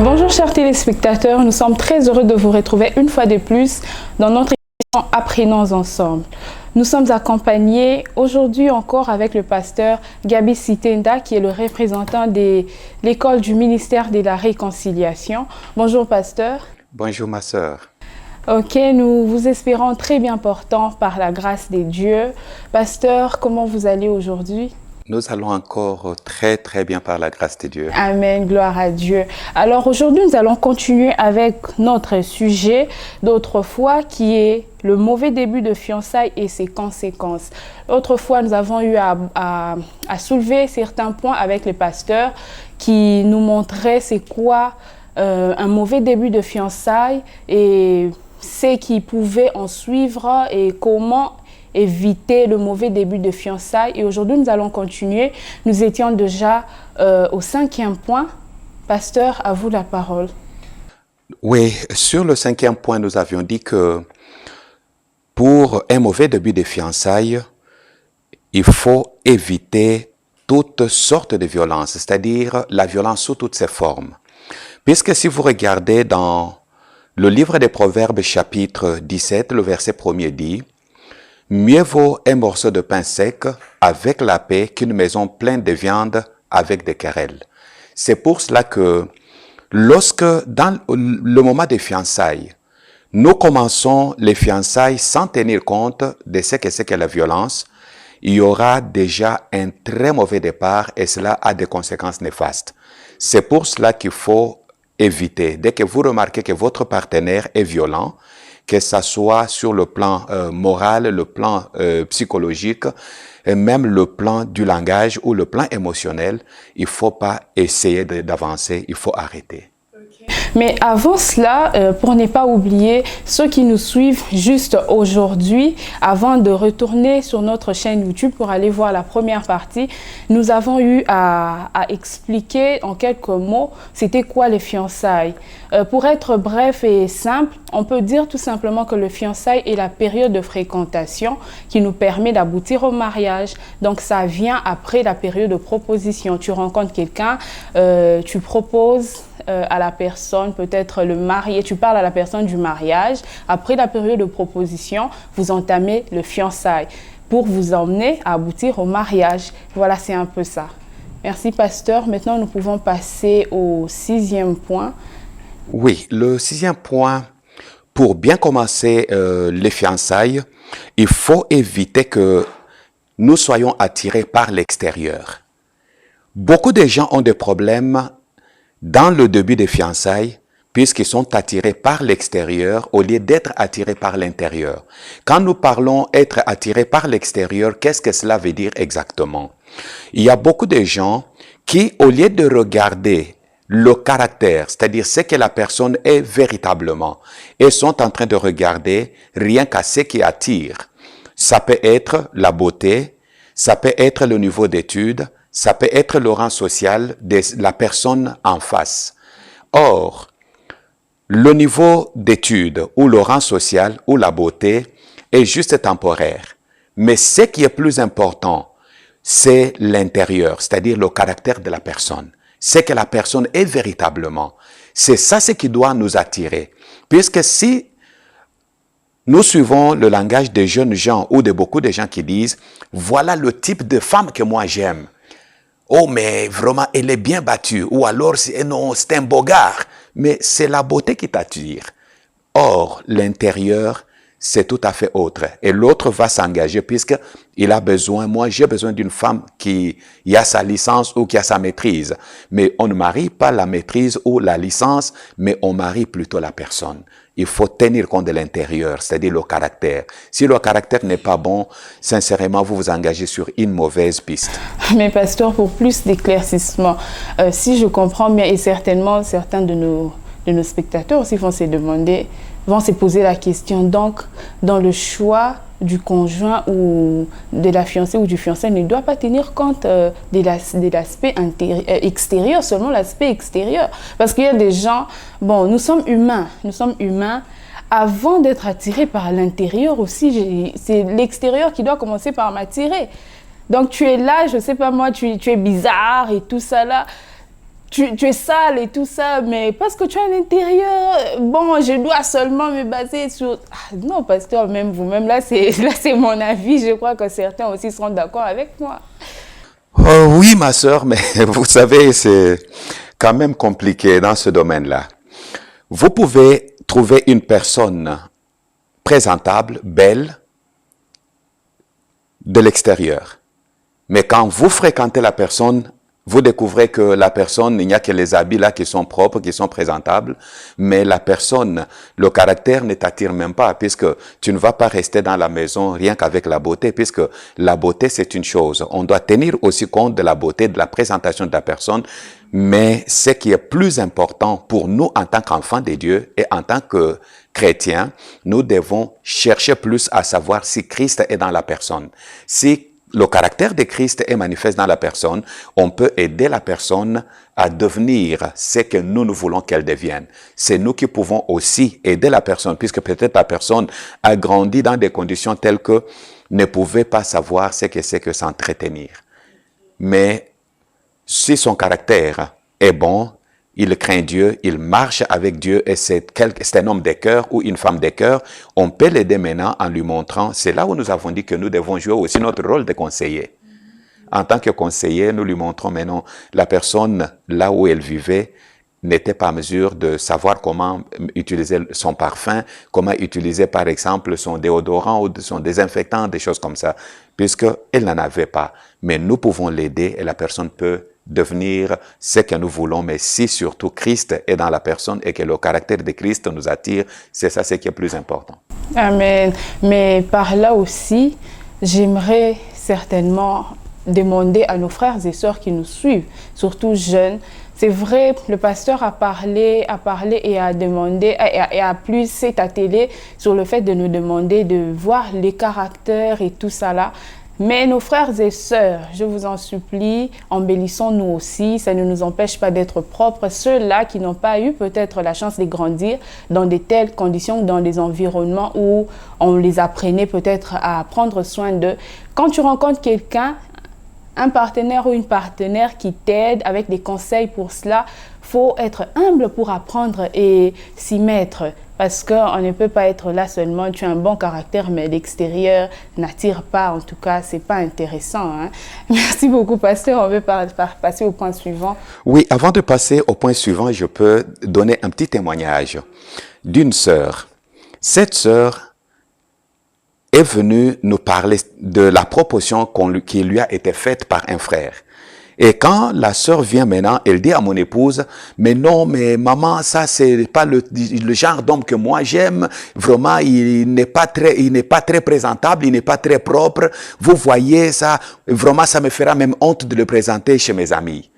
Bonjour chers téléspectateurs, nous sommes très heureux de vous retrouver une fois de plus dans notre émission Apprenons ensemble. Nous sommes accompagnés aujourd'hui encore avec le pasteur Gabi Sitenda qui est le représentant de l'école du ministère de la Réconciliation. Bonjour pasteur. Bonjour ma sœur. Ok, nous vous espérons très bien portants par la grâce de Dieu. Pasteur, comment vous allez aujourd'hui? Nous allons encore très bien par la grâce de Dieu. Amen, gloire à Dieu. Alors aujourd'hui, nous allons continuer avec notre sujet d'autrefois qui est le mauvais début de fiançailles et ses conséquences. Autrefois, nous avons eu à soulever certains points avec les pasteurs qui nous montraient c'est quoi un mauvais début de fiançailles et ce qui pouvait en suivre et comment éviter le mauvais début de fiançailles. Et aujourd'hui, nous allons continuer. Nous étions déjà au 5e point. Pasteur, à vous la parole. Oui, sur le 5e point, nous avions dit que pour un mauvais début de fiançailles, il faut éviter toutes sortes de violences, c'est-à-dire la violence sous toutes ses formes. Puisque si vous regardez dans le livre des Proverbes, chapitre 17, le verset 1er dit « Mieux vaut un morceau de pain sec avec la paix qu'une maison pleine de viande avec des querelles. » C'est pour cela que lorsque, dans le moment des fiançailles, nous commençons les fiançailles sans tenir compte de ce que c'est que la violence, il y aura déjà un très mauvais départ et cela a des conséquences néfastes. C'est pour cela qu'il faut éviter. Dès que vous remarquez que votre partenaire est violent, que ça soit sur le plan moral, le plan psychologique, et même le plan du langage ou le plan émotionnel, il ne faut pas essayer d'avancer, il faut arrêter. Mais avant cela, pour ne pas oublier ceux qui nous suivent juste aujourd'hui, avant de retourner sur notre chaîne YouTube pour aller voir la première partie, nous avons eu à expliquer en quelques mots c'était quoi les fiançailles. Pour être bref et simple, on peut dire tout simplement que le fiançailles est la période de fréquentation qui nous permet d'aboutir au mariage. Donc ça vient après la période de proposition. Tu rencontres quelqu'un, tu proposes à la personne, peut-être le marié, tu parles à la personne du mariage. Après la période de proposition, vous entamez le fiançailles pour vous emmener à aboutir au mariage. Voilà, c'est un peu ça. Merci, pasteur. Maintenant, nous pouvons passer au 6e point. Oui, le 6e point, pour bien commencer les fiançailles, il faut éviter que nous soyons attirés par l'extérieur. Beaucoup de gens ont des problèmes dans le début des fiançailles, puisqu'ils sont attirés par l'extérieur au lieu d'être attirés par l'intérieur. Quand nous parlons être attirés par l'extérieur, qu'est-ce que cela veut dire exactement? Il y a beaucoup de gens qui, au lieu de regarder le caractère, c'est-à-dire ce que la personne est véritablement, et sont en train de regarder rien qu'à ce qui attire. Ça peut être la beauté, ça peut être le niveau d'études, ça peut être le rang social de la personne en face. Or, le niveau d'études ou le rang social ou la beauté est juste temporaire. Mais ce qui est plus important, c'est l'intérieur, c'est-à-dire le caractère de la personne. C'est que la personne est véritablement. C'est ça ce qui doit nous attirer. Puisque si nous suivons le langage des jeunes gens ou de beaucoup de gens qui disent « Voilà le type de femme que moi j'aime ». Oh, mais vraiment, elle est bien battue. Ou alors, non, c'est un beau gars. Mais c'est la beauté qui t'attire. Or, l'intérieur, c'est tout à fait autre. Et l'autre va s'engager puisqu'il a besoin, moi j'ai besoin d'une femme qui a sa licence ou qui a sa maîtrise. Mais on ne marie pas la maîtrise ou la licence, mais on marie plutôt la personne. Il faut tenir compte de l'intérieur, c'est-à-dire le caractère. Si le caractère n'est pas bon, sincèrement, vous vous engagez sur une mauvaise piste. Mais pasteur, pour plus d'éclaircissement, si je comprends bien, et certainement certains de nos spectateurs aussi vont se poser la question. Donc, dans le choix du conjoint ou de la fiancée ou du fiancé, ne doit pas tenir compte de l'aspect extérieur, seulement l'aspect extérieur. Parce qu'il y a des gens, bon, nous sommes humains. Avant d'être attirés par l'intérieur aussi, c'est l'extérieur qui doit commencer par m'attirer. Donc, tu es là, je ne sais pas moi, tu es bizarre et tout ça là. tu es sale et tout ça, mais parce que tu as un intérieur, bon, je dois seulement me baser sur... Ah, non, pasteur, même vous-même, là, c'est mon avis. Je crois que certains aussi seront d'accord avec moi. Oh, oui, ma sœur, mais vous savez, c'est quand même compliqué dans ce domaine-là. Vous pouvez trouver une personne présentable, belle, de l'extérieur. Mais quand vous fréquentez la personne, vous découvrez que la personne, il n'y a que les habits là qui sont propres, qui sont présentables, mais la personne, le caractère ne t'attire même pas, puisque tu ne vas pas rester dans la maison rien qu'avec la beauté, puisque la beauté c'est une chose. On doit tenir aussi compte de la beauté, de la présentation de la personne, mais ce qui est plus important pour nous en tant qu'enfants de Dieu et en tant que chrétiens, nous devons chercher plus à savoir si Christ est dans la personne. Si le caractère de Christ est manifeste dans la personne, on peut aider la personne à devenir ce que nous voulons qu'elle devienne. C'est nous qui pouvons aussi aider la personne, puisque peut-être la personne a grandi dans des conditions telles que ne pouvait pas savoir ce que c'est que s'entretenir. Mais si son caractère est bon, il craint Dieu, il marche avec Dieu et c'est un homme de cœur ou une femme de cœur, on peut l'aider maintenant en lui montrant. C'est là où nous avons dit que nous devons jouer aussi notre rôle de conseiller. En tant que conseiller, nous lui montrons maintenant la personne là où elle vivait n'était pas en mesure de savoir comment utiliser son parfum, comment utiliser par exemple son déodorant ou son désinfectant, des choses comme ça, puisqu'elle n'en avait pas. Mais nous pouvons l'aider et la personne peut devenir ce que nous voulons, mais si surtout Christ est dans la personne et que le caractère de Christ nous attire, c'est ça ce qui est plus important. Amen. Mais par là aussi, j'aimerais certainement demander à nos frères et sœurs qui nous suivent, surtout jeunes. C'est vrai, le pasteur a parlé et a demandé, et a plus s'est attelé sur le fait de nous demander de voir les caractères et tout ça là. Mais nos frères et sœurs, je vous en supplie, embellissons-nous aussi, ça ne nous empêche pas d'être propres. Ceux-là qui n'ont pas eu peut-être la chance de grandir dans de telles conditions, dans des environnements où on les apprenait peut-être à prendre soin d'eux. Quand tu rencontres quelqu'un, un partenaire ou une partenaire qui t'aide avec des conseils pour cela, faut être humble pour apprendre et s'y mettre. Parce qu'on ne peut pas être là seulement, tu as un bon caractère, mais l'extérieur n'attire pas. En tout cas, ce n'est pas intéressant. Hein? Merci beaucoup, pasteur. On veut passer au point suivant. Oui, avant de passer au point suivant, je peux donner un petit témoignage d'une sœur. Cette sœur est venue nous parler de la proposition qui lui a été faite par un frère. Et quand la sœur vient maintenant, elle dit à mon épouse, mais non, mais maman, ça c'est pas le genre d'homme que moi j'aime. Vraiment, il n'est pas très présentable, il n'est pas très propre. Vous voyez ça, vraiment ça me fera même honte de le présenter chez mes amis.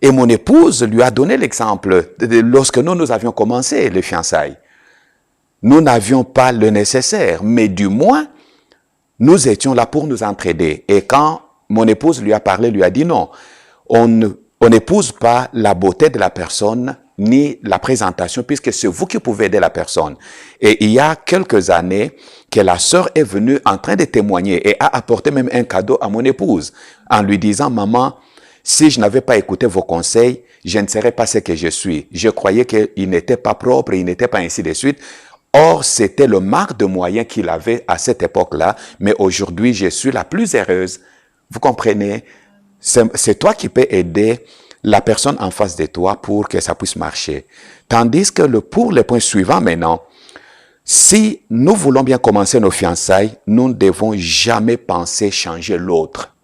Et mon épouse lui a donné l'exemple lorsque nous avions commencé les fiançailles. Nous n'avions pas le nécessaire, mais du moins, nous étions là pour nous entraider. Et quand mon épouse lui a parlé, lui a dit non, on n'épouse pas la beauté de la personne ni la présentation, puisque c'est vous qui pouvez aider la personne. Et il y a quelques années que la sœur est venue en train de témoigner et a apporté même un cadeau à mon épouse en lui disant, maman, si je n'avais pas écouté vos conseils, je ne serais pas ce que je suis. Je croyais qu'il n'était pas propre, il n'était pas ainsi de suite. Or, c'était le manque de moyens qu'il avait à cette époque-là, mais aujourd'hui, je suis la plus heureuse. Vous comprenez? C'est toi qui peux aider la personne en face de toi pour que ça puisse marcher. Tandis que pour le point suivant maintenant, si nous voulons bien commencer nos fiançailles, nous ne devons jamais penser changer l'autre.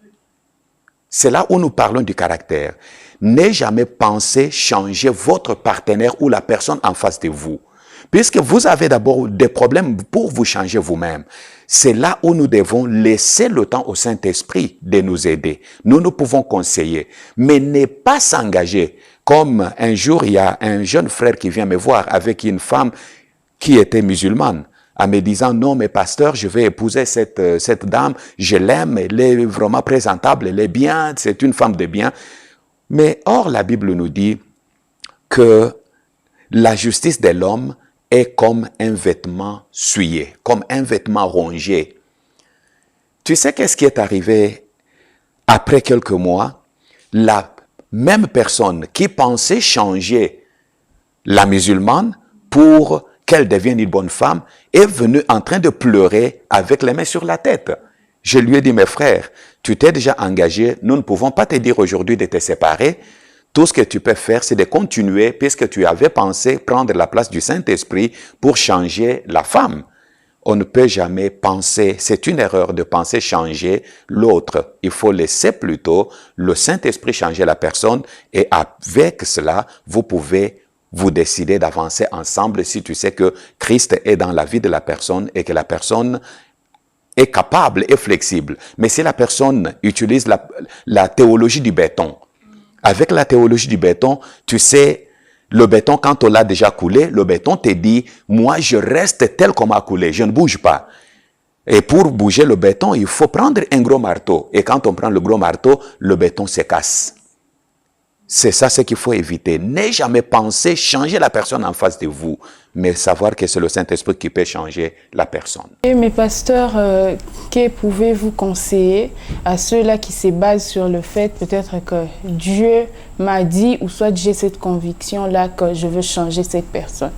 C'est là où nous parlons du caractère. Ne jamais penser changer votre partenaire ou la personne en face de vous. Puisque vous avez d'abord des problèmes pour vous changer vous-même. C'est là où nous devons laisser le temps au Saint-Esprit de nous aider. Nous pouvons conseiller, mais ne pas s'engager. Comme un jour, il y a un jeune frère qui vient me voir avec une femme qui était musulmane, en me disant, non, mais pasteur, je vais épouser cette dame, je l'aime, elle est vraiment présentable, elle est bien, c'est une femme de bien. Mais or, la Bible nous dit que la justice de l'homme est comme un vêtement souillé, comme un vêtement rongé. Tu sais qu'est-ce qui est arrivé après quelques mois? La même personne qui pensait changer la musulmane pour qu'elle devienne une bonne femme est venue en train de pleurer avec les mains sur la tête. Je lui ai dit, mes frères, tu t'es déjà engagé, nous ne pouvons pas te dire aujourd'hui de te séparer. Tout ce que tu peux faire, c'est de continuer puisque tu avais pensé prendre la place du Saint-Esprit pour changer la femme. On ne peut jamais penser, c'est une erreur de penser changer l'autre. Il faut laisser plutôt le Saint-Esprit changer la personne et avec cela, vous pouvez vous décider d'avancer ensemble si tu sais que Christ est dans la vie de la personne et que la personne est capable et flexible. Mais si la personne utilise la théologie du béton, avec la théologie du béton, tu sais, le béton, quand on l'a déjà coulé, le béton te dit, moi je reste tel qu'on m'a coulé, je ne bouge pas. Et pour bouger le béton, il faut prendre un gros marteau. Et quand on prend le gros marteau, le béton se casse. C'est ça ce qu'il faut éviter. Ne jamais penser changer la personne en face de vous, mais savoir que c'est le Saint-Esprit qui peut changer la personne. Et mes pasteurs, que pouvez-vous conseiller à ceux-là qui se basent sur le fait peut-être que Dieu m'a dit, ou soit j'ai cette conviction-là que je veux changer cette personne?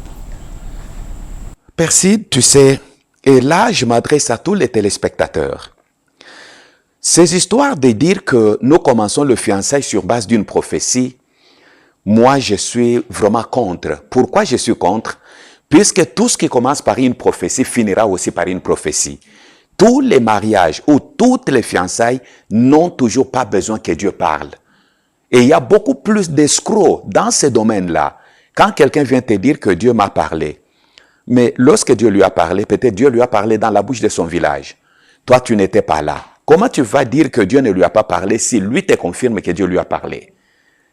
Perside, tu sais, et là je m'adresse à tous les téléspectateurs. Ces histoires de dire que nous commençons le fiançailles sur base d'une prophétie, moi je suis vraiment contre. Pourquoi je suis contre? Puisque tout ce qui commence par une prophétie finira aussi par une prophétie. Tous les mariages ou toutes les fiançailles n'ont toujours pas besoin que Dieu parle. Et il y a beaucoup plus d'escrocs dans ce domaine-là. Quand quelqu'un vient te dire que Dieu m'a parlé, mais lorsque Dieu lui a parlé, peut-être Dieu lui a parlé dans la bouche de son village. Toi, tu n'étais pas là. Comment tu vas dire que Dieu ne lui a pas parlé si lui te confirme que Dieu lui a parlé?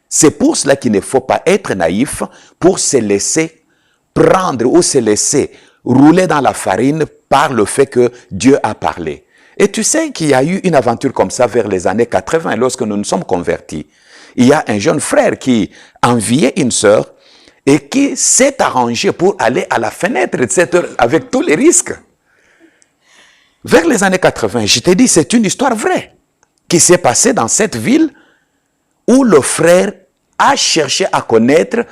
C'est pour cela qu'il ne faut pas être naïf pour se laisser prendre ou se laisser rouler dans la farine par le fait que Dieu a parlé. Et tu sais qu'il y a eu une aventure comme ça vers les années 80 lorsque nous nous sommes convertis. Il y a un jeune frère qui enviait une sœur et qui s'est arrangé pour aller à la fenêtre, etc., avec tous les risques. Vers les années 80, je t'ai dit, c'est une histoire vraie qui s'est passée dans cette ville où le frère a cherché à connaître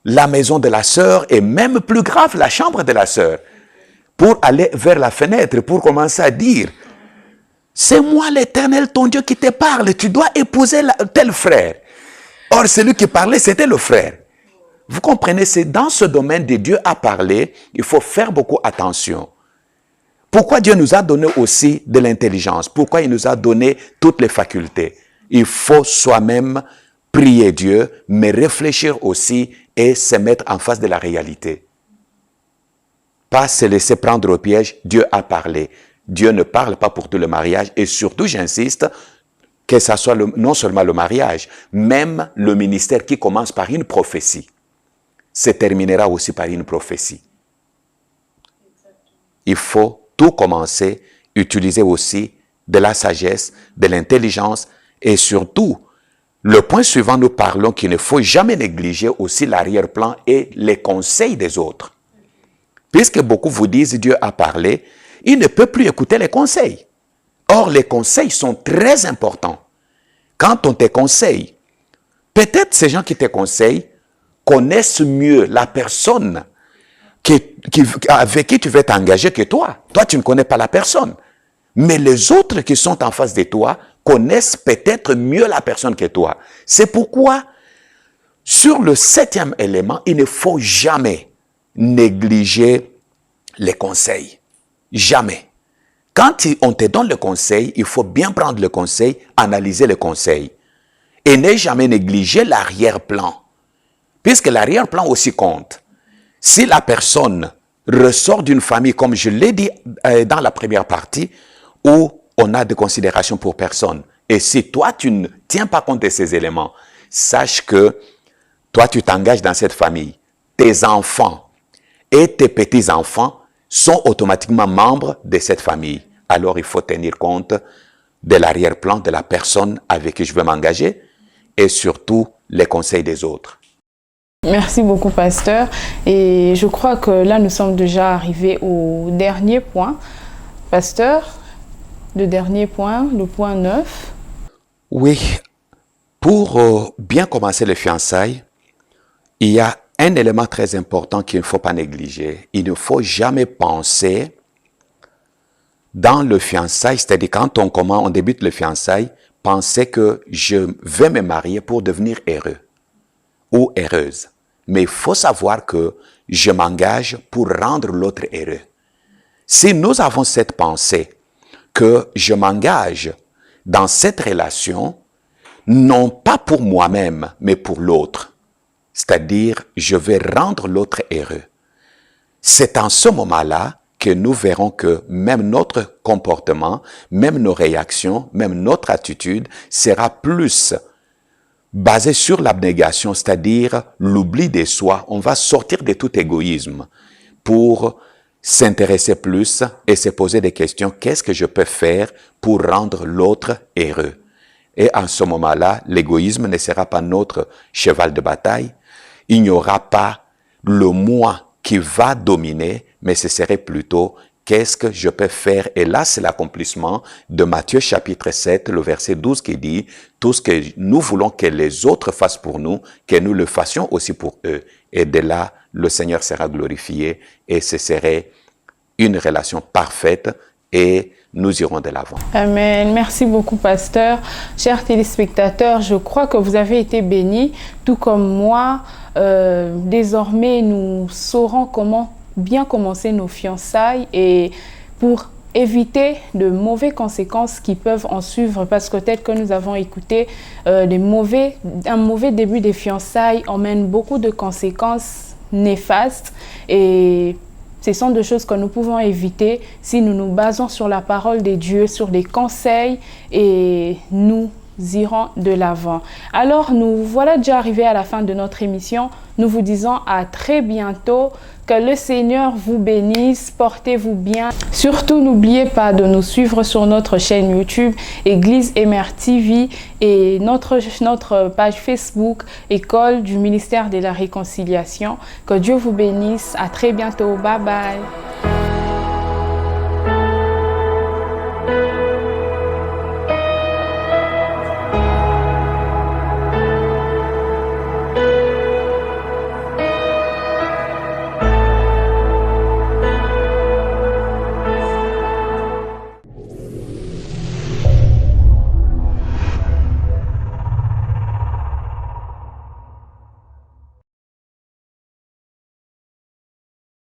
la maison de la sœur et même plus grave, la chambre de la sœur, pour aller vers la fenêtre, pour commencer à dire, c'est moi l'Éternel, ton Dieu qui te parle, tu dois épouser tel frère. Or, celui qui parlait, c'était le frère. Vous comprenez, c'est dans ce domaine de Dieu a parlé, il faut faire beaucoup attention. Pourquoi Dieu nous a donné aussi de l'intelligence? Pourquoi il nous a donné toutes les facultés? Il faut soi-même prier Dieu, mais réfléchir aussi et se mettre en face de la réalité. Pas se laisser prendre au piège, Dieu a parlé. Dieu ne parle pas pour tout le mariage et surtout, j'insiste, que ça soit non seulement le mariage, même le ministère qui commence par une prophétie, se terminera aussi par une prophétie. Il faut tout commencer, utiliser aussi de la sagesse, de l'intelligence et surtout, le point suivant, nous parlons qu'il ne faut jamais négliger aussi l'arrière-plan et les conseils des autres. Puisque beaucoup vous disent Dieu a parlé, il ne peut plus écouter les conseils. Or, les conseils sont très importants. Quand on te conseille, peut-être ces gens qui te conseillent connaissent mieux la personne avec qui tu veux t'engager que toi. Toi, tu ne connais pas la personne. Mais les autres qui sont en face de toi connaissent peut-être mieux la personne que toi. C'est pourquoi, sur le 7e élément, il ne faut jamais négliger les conseils. Jamais. Quand on te donne le conseil, il faut bien prendre le conseil, analyser le conseil. Et ne jamais négliger l'arrière-plan. Puisque l'arrière-plan aussi compte. Si la personne ressort d'une famille, comme je l'ai dit dans la première partie, où on a des considérations pour personne, et si toi, tu ne tiens pas compte de ces éléments, sache que toi, tu t'engages dans cette famille. Tes enfants et tes petits-enfants sont automatiquement membres de cette famille. Alors, il faut tenir compte de l'arrière-plan de la personne avec qui je veux m'engager et surtout les conseils des autres. Merci beaucoup, pasteur. Et je crois que là, nous sommes déjà arrivés au dernier point. Pasteur, le dernier point, le point 9. Oui, Pour bien commencer les fiançailles, il y a un élément très important qu'il ne faut pas négliger. Il ne faut jamais penser dans le fiançailles, c'est-à-dire quand on débute le fiançailles, penser que je vais me marier pour devenir heureux ou heureuse. Mais il faut savoir que je m'engage pour rendre l'autre heureux. Si nous avons cette pensée que je m'engage dans cette relation, non pas pour moi-même, mais pour l'autre, c'est-à-dire je vais rendre l'autre heureux. C'est en ce moment-là que nous verrons que même notre comportement, même nos réactions, même notre attitude sera plus basée sur l'abnégation, c'est-à-dire l'oubli de soi. On va sortir de tout égoïsme pour s'intéresser plus et se poser des questions. Qu'est-ce que je peux faire pour rendre l'autre heureux? Et en ce moment-là, l'égoïsme ne sera pas notre cheval de bataille. Il n'y aura pas le moi qui va dominer, mais ce serait plutôt qu'est-ce que je peux faire. Et là, c'est l'accomplissement de Matthieu chapitre 7, le verset 12 qui dit « Tout ce que nous voulons que les autres fassent pour nous, que nous le fassions aussi pour eux. » Et de là, le Seigneur sera glorifié et ce serait une relation parfaite et nous irons de l'avant. Amen. Merci beaucoup, pasteur. Chers téléspectateurs, je crois que vous avez été bénis, tout comme moi. Désormais, nous saurons comment bien commencer nos fiançailles et pour éviter de mauvaises conséquences qui peuvent en suivre, parce que tel que nous avons écouté, un mauvais début des fiançailles emmène beaucoup de conséquences néfastes et ce sont des choses que nous pouvons éviter si nous nous basons sur la parole de Dieu, sur des conseils et nous irons de l'avant. Alors, nous voilà déjà arrivés à la fin de notre émission. Nous vous disons à très bientôt. Que le Seigneur vous bénisse. Portez-vous bien. Surtout, n'oubliez pas de nous suivre sur notre chaîne YouTube, Église Emer TV, et notre page Facebook, École du ministère de la Réconciliation. Que Dieu vous bénisse. À très bientôt. Bye bye.